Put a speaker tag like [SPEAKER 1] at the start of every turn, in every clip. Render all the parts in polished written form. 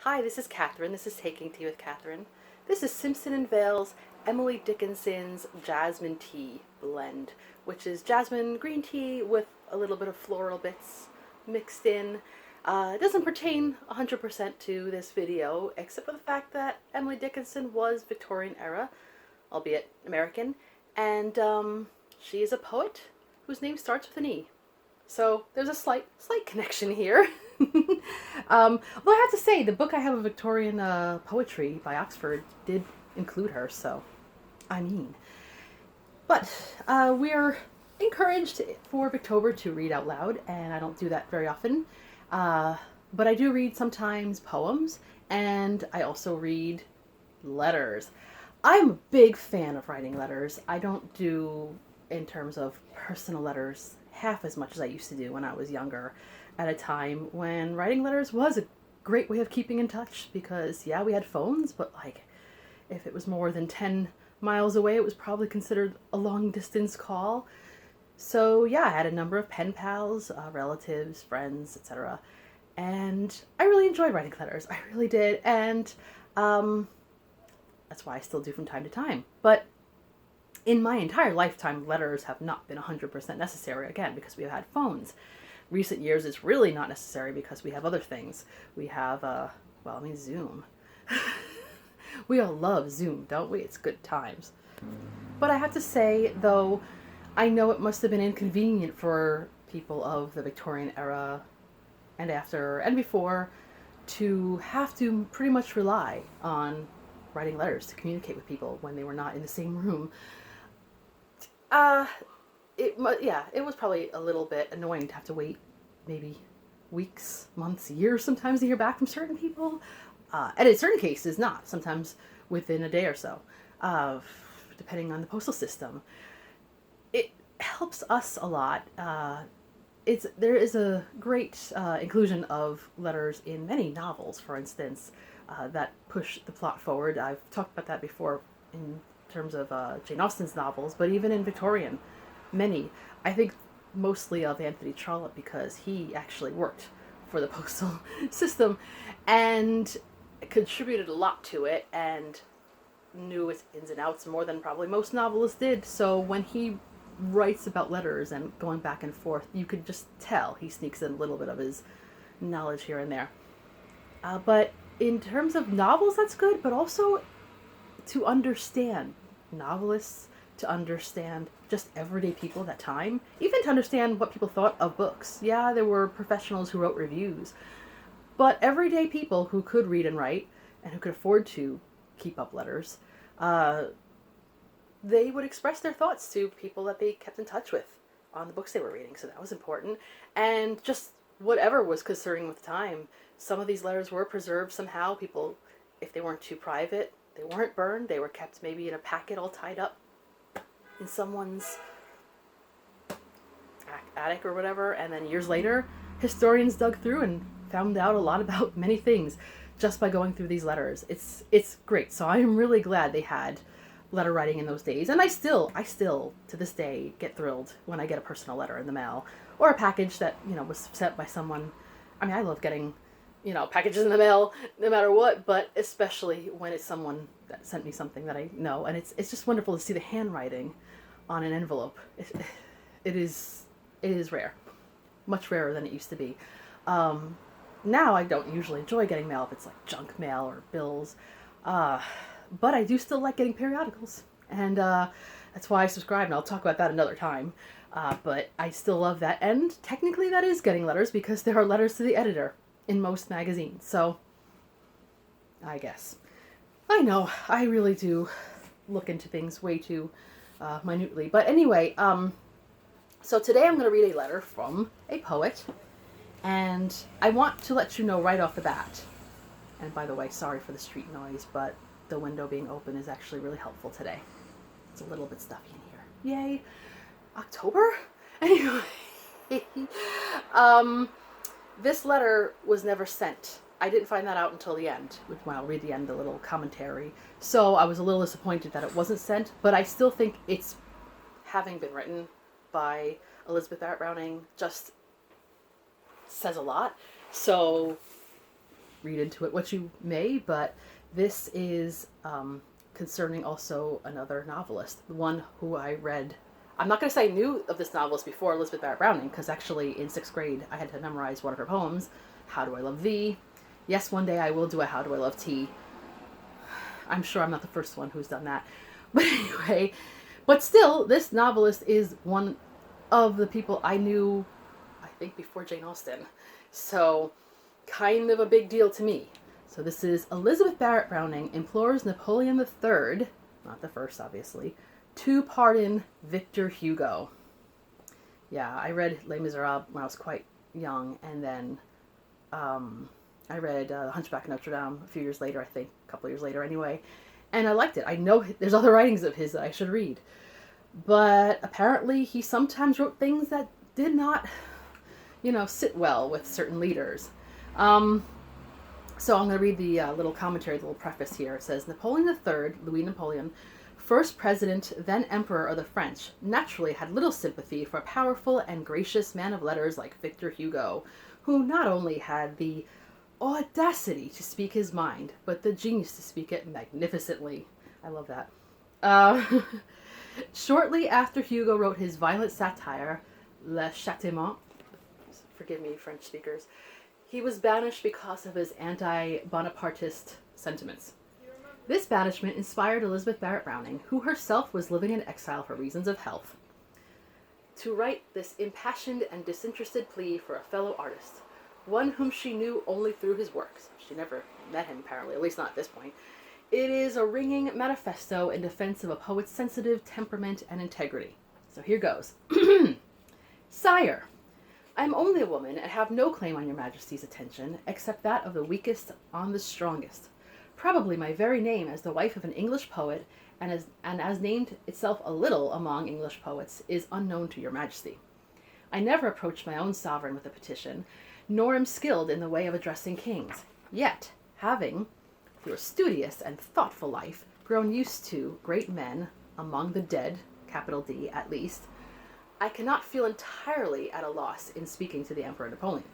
[SPEAKER 1] Hi, this is Catherine. This is Taking Tea with Catherine. This is Simpson and Vale's Emily Dickinson's Jasmine Tea Blend, which is jasmine green tea with a little bit of floral bits mixed in. It doesn't pertain 100% to this video, except for the fact that Emily Dickinson was Victorian era, albeit American, and she is a poet whose name starts with an E. So there's a slight connection here. Although I have to say, the book I have of Victorian poetry by Oxford did include her, so I mean. But we're encouraged for Victober to read out loud, and I don't do that very often. But I do read sometimes poems, and I also read letters. I'm a big fan of writing letters. I don't do, in terms of personal letters, half as much as I used to do when I was younger, at a time when writing letters was a great way of keeping in touch, because yeah, we had phones, but like if it was more than 10 miles away, it was probably considered a long distance call. So yeah, I had a number of pen pals, relatives, friends, etc. And I really enjoyed writing letters. I really did. And that's why I still do from time to time. But in my entire lifetime, letters have not been 100% necessary, again, because we have had phones. Recent years, it's really not necessary because we have other things. We have, Zoom. We all love Zoom, don't we? It's good times. But I have to say, though, I know it must have been inconvenient for people of the Victorian era and after and before to have to pretty much rely on writing letters to communicate with people when they were not in the same room. It was probably a little bit annoying to have to wait maybe weeks, months, years sometimes to hear back from certain people. And in certain cases, not. Sometimes within a day or so, depending on the postal system. It helps us a lot. There is a great inclusion of letters in many novels, for instance, that push the plot forward. I've talked about that before in terms of Jane Austen's novels, but even in Victorian, many. I think mostly of Anthony Trollope, because he actually worked for the postal system and contributed a lot to it and knew its ins and outs more than probably most novelists did. So when he writes about letters and going back and forth, you could just tell he sneaks in a little bit of his knowledge here and there. But in terms of novels, that's good, but also to understand novelists, to understand just everyday people at that time, even to understand what people thought of books. Yeah, there were professionals who wrote reviews, but everyday people who could read and write and who could afford to keep up letters, they would express their thoughts to people that they kept in touch with on the books they were reading, so that was important. And just whatever was concerning with time, some of these letters were preserved somehow. People, if they weren't too private, they weren't burned, they were kept maybe in a packet all tied up in someone's attic or whatever, and then years later, historians dug through and found out a lot about many things just by going through these letters. It's great. So I am really glad they had letter writing in those days, and I still to this day get thrilled when I get a personal letter in the mail or a package that was sent by someone. I mean, I love getting packages in the mail no matter what, but especially when it's someone that sent me something that I know, and it's just wonderful to see the handwriting on an envelope. It is rare, much rarer than it used to be. Now I don't usually enjoy getting mail if it's like junk mail or bills, but I do still like getting periodicals, and that's why I subscribe, and I'll talk about that another time. But I still love that, and technically that is getting letters because there are letters to the editor in most magazines, so I guess. I know, I really do look into things way too minutely, but anyway, so today I'm going to read a letter from a poet, and I want to let you know right off the bat, and by the way, sorry for the street noise, but the window being open is actually really helpful today. It's a little bit stuffy in here. Yay! October? Anyway, this letter was never sent. I didn't find that out until the end, when I'll read the end, the little commentary. So I was a little disappointed that it wasn't sent, but I still think it's, having been written by Elizabeth Barrett Browning, just says a lot. So read into it what you may, but this is concerning also another novelist, one who I read. I'm not going to say I knew of this novelist before Elizabeth Barrett Browning, because actually in 6th grade I had to memorize one of her poems, How Do I Love Thee? Yes, one day I will do a How Do I Love Tea. I'm sure I'm not the first one who's done that. But anyway, but still, this novelist is one of the people I knew, I think, before Jane Austen. So, kind of a big deal to me. So this is Elizabeth Barrett Browning implores Napoleon III, not the first obviously, to pardon Victor Hugo. Yeah, I read Les Miserables when I was quite young, and then I read The Hunchback of Notre Dame a few years later, I think, a couple of years later anyway, and I liked it. I know there's other writings of his that I should read, but apparently he sometimes wrote things that did not, sit well with certain leaders. So I'm going to read the little commentary, the little preface here. It says, Napoleon III, Louis Napoleon, first president, then emperor of the French, naturally had little sympathy for a powerful and gracious man of letters like Victor Hugo, who not only had the audacity to speak his mind, but the genius to speak it magnificently. I love that. Shortly after Hugo wrote his violent satire, Le Châtiment, forgive me, French speakers, he was banished because of his anti-Bonapartist sentiments. This banishment inspired Elizabeth Barrett Browning, who herself was living in exile for reasons of health, to write this impassioned and disinterested plea for a fellow artist, one whom she knew only through his works. She never met him, apparently, at least not at this point. It is a ringing manifesto in defense of a poet's sensitive temperament and integrity. So here goes. Sire, I am only a woman and have no claim on your Majesty's attention, except that of the weakest on the strongest. Probably my very name as the wife of an English poet, and as named itself a little among English poets, is unknown to your Majesty. I never approached my own sovereign with a petition, nor am skilled in the way of addressing kings. Yet, having, through a studious and thoughtful life, grown used to great men among the dead, capital D at least, I cannot feel entirely at a loss in speaking to the Emperor Napoleon.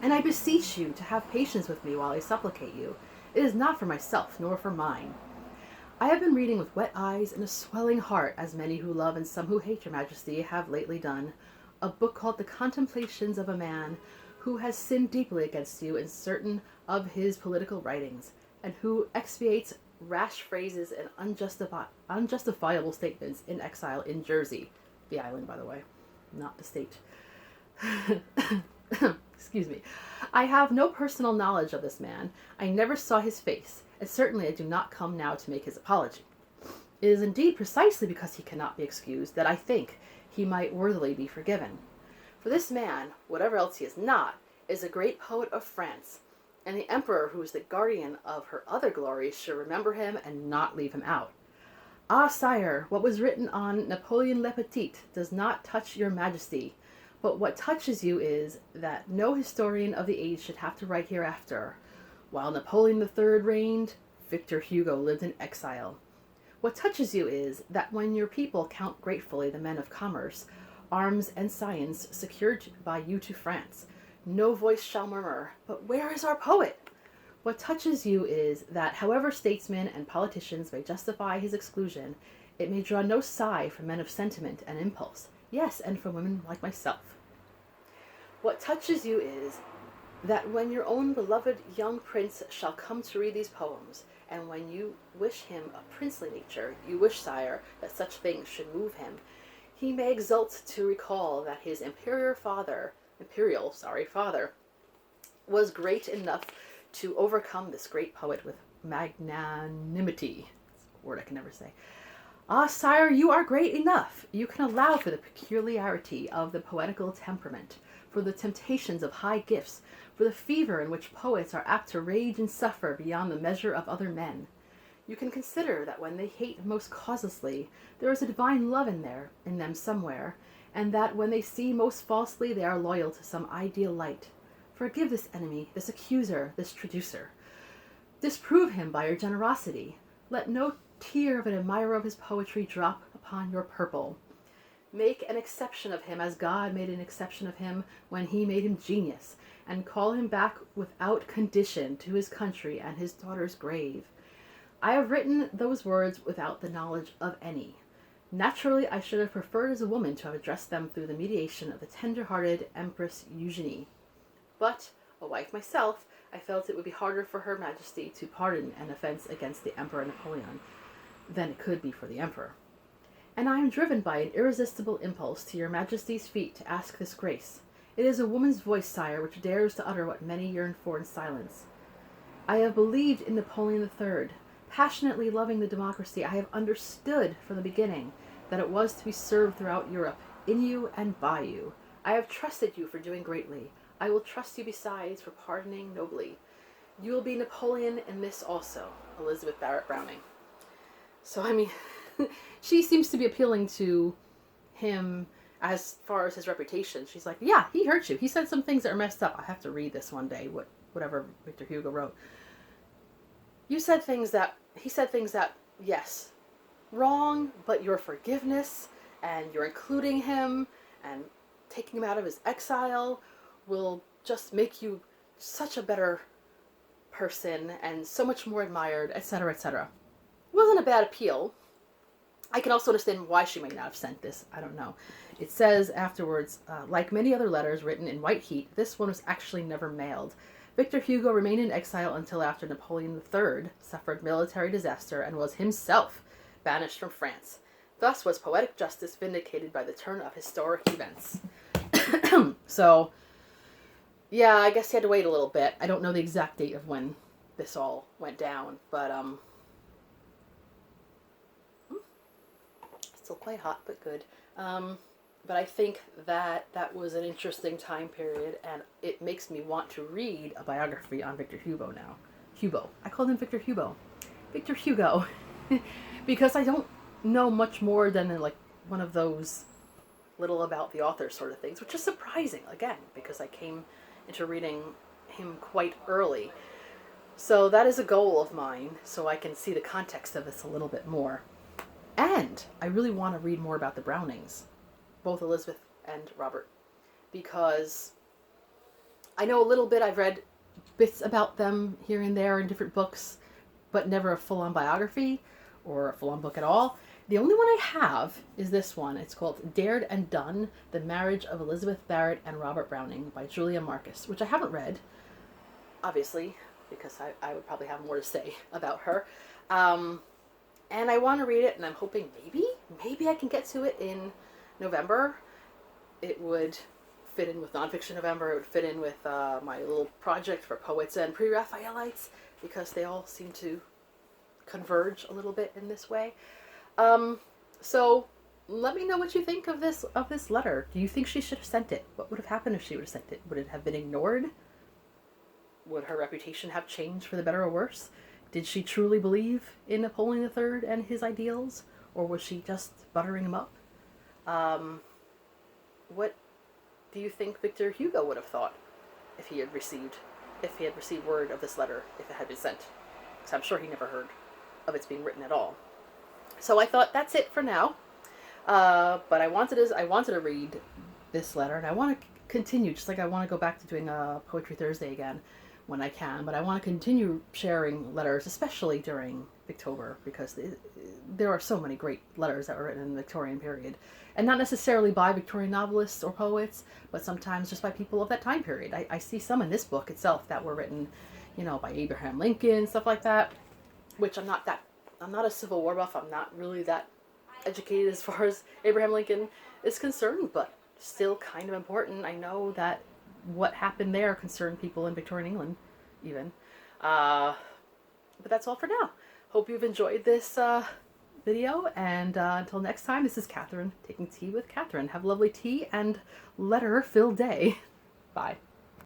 [SPEAKER 1] And I beseech you to have patience with me while I supplicate you. It is not for myself, nor for mine. I have been reading with wet eyes and a swelling heart, as many who love and some who hate your Majesty have lately done, a book called The Contemplations of a Man who has sinned deeply against you in certain of his political writings, and who expiates rash phrases and unjustifiable statements in exile in Jersey. The island, by the way, not the state. Excuse me. I have no personal knowledge of this man. I never saw his face, and certainly I do not come now to make his apology. It is indeed precisely because he cannot be excused that I think he might worthily be forgiven. For this man, whatever else he is not, is a great poet of France, and the emperor, who is the guardian of her other glories, should remember him and not leave him out. Ah, sire, what was written on Napoleon le Petit does not touch your Majesty, but what touches you is that no historian of the age should have to write hereafter. While Napoleon III reigned, Victor Hugo lived in exile. What touches you is that when your people count gratefully the men of commerce, arms and science secured by you to France, no voice shall murmur, but where is our poet? What touches you is that however statesmen and politicians may justify his exclusion, it may draw no sigh from men of sentiment and impulse, yes, and from women like myself. What touches you is that when your own beloved young prince shall come to read these poems, and when you wish him a princely nature, you wish, sire, that such things should move him, he may exult to recall that his imperial father was great enough to overcome this great poet with magnanimity. That's a word I can never say. Ah, sire, you are great enough. You can allow for the peculiarity of the poetical temperament, for the temptations of high gifts, for the fever in which poets are apt to rage and suffer beyond the measure of other men. You can consider that when they hate most causelessly, there is a divine love in them somewhere, and that when they see most falsely, they are loyal to some ideal light. Forgive this enemy, this accuser, this traducer. Disprove him by your generosity. Let no tear of an admirer of his poetry drop upon your purple. Make an exception of him as God made an exception of him when he made him genius, and call him back without condition to his country and his daughter's grave. I have written those words without the knowledge of any. Naturally, I should have preferred as a woman to have addressed them through the mediation of the tender-hearted Empress Eugenie. But, a wife myself, I felt it would be harder for Her Majesty to pardon an offense against the Emperor Napoleon than it could be for the Emperor. And I am driven by an irresistible impulse to your Majesty's feet to ask this grace. It is a woman's voice, sire, which dares to utter what many yearn for in silence. I have believed in Napoleon III. Passionately loving the democracy, I have understood from the beginning that it was to be served throughout Europe, in you and by you. I have trusted you for doing greatly. I will trust you besides for pardoning nobly. You will be Napoleon in this also. Elizabeth Barrett Browning. So, I mean, she seems to be appealing to him as far as his reputation. She's like, yeah, he hurt you. He said some things that are messed up. I have to read this one day, whatever Victor Hugo wrote. He said things that, yes, wrong, but your forgiveness and your including him and taking him out of his exile will just make you such a better person and so much more admired, etc., etc. It wasn't a bad appeal. I can also understand why she may not have sent this. I don't know. It says afterwards, like many other letters written in white heat, this one was actually never mailed. Victor Hugo remained in exile until after Napoleon III suffered military disaster and was himself banished from France. Thus was poetic justice vindicated by the turn of historic events. So, yeah, I guess he had to wait a little bit. I don't know the exact date of when this all went down, but still quite hot, but good. But I think that was an interesting time period, and it makes me want to read a biography on Victor Hugo now. Hugo. I called him Victor Hugo. Victor Hugo. Because I don't know much more than like one of those little about the author sort of things, which is surprising, again, because I came into reading him quite early. So that is a goal of mine, so I can see the context of this a little bit more. And I really want to read more about the Brownings, both Elizabeth and Robert, because I know a little bit. I've read bits about them here and there in different books, but never a full-on biography or a full-on book at all. The only one I have is this one. It's called Dared and Done, The Marriage of Elizabeth Barrett and Robert Browning by Julia Marcus, which I haven't read, obviously, because I would probably have more to say about her. And I want to read it, and I'm hoping maybe I can get to it in November. It would fit in with Nonfiction November. It would fit in with my little project for poets and pre-Raphaelites, because they all seem to converge a little bit in this way. So let me know what you think of this letter. Do you think she should have sent it? What would have happened if she would have sent it? Would it have been ignored? Would her reputation have changed for the better or worse? Did she truly believe in Napoleon III and his ideals? Or was she just buttering him up? What do you think Victor Hugo would have thought if he had received word of this letter, if it had been sent? Because I'm sure he never heard of its being written at all. So I thought that's it for now. But I wanted to read this letter, and I want to continue, just like I want to go back to doing a Poetry Thursday again when I can, but I want to continue sharing letters, especially during Victober, because there are so many great letters that were written in the Victorian period, and not necessarily by Victorian novelists or poets, but sometimes just by people of that time period. I see some in this book itself that were written, by Abraham Lincoln, stuff like that, which I'm not a Civil War buff. I'm not really that educated as far as Abraham Lincoln is concerned, but still kind of important. I know that what happened there concerned people in Victorian England, even. But that's all for now. Hope you've enjoyed this video, and until next time, this is Catherine taking tea with Catherine. Have a lovely tea and letter-filled day. Bye.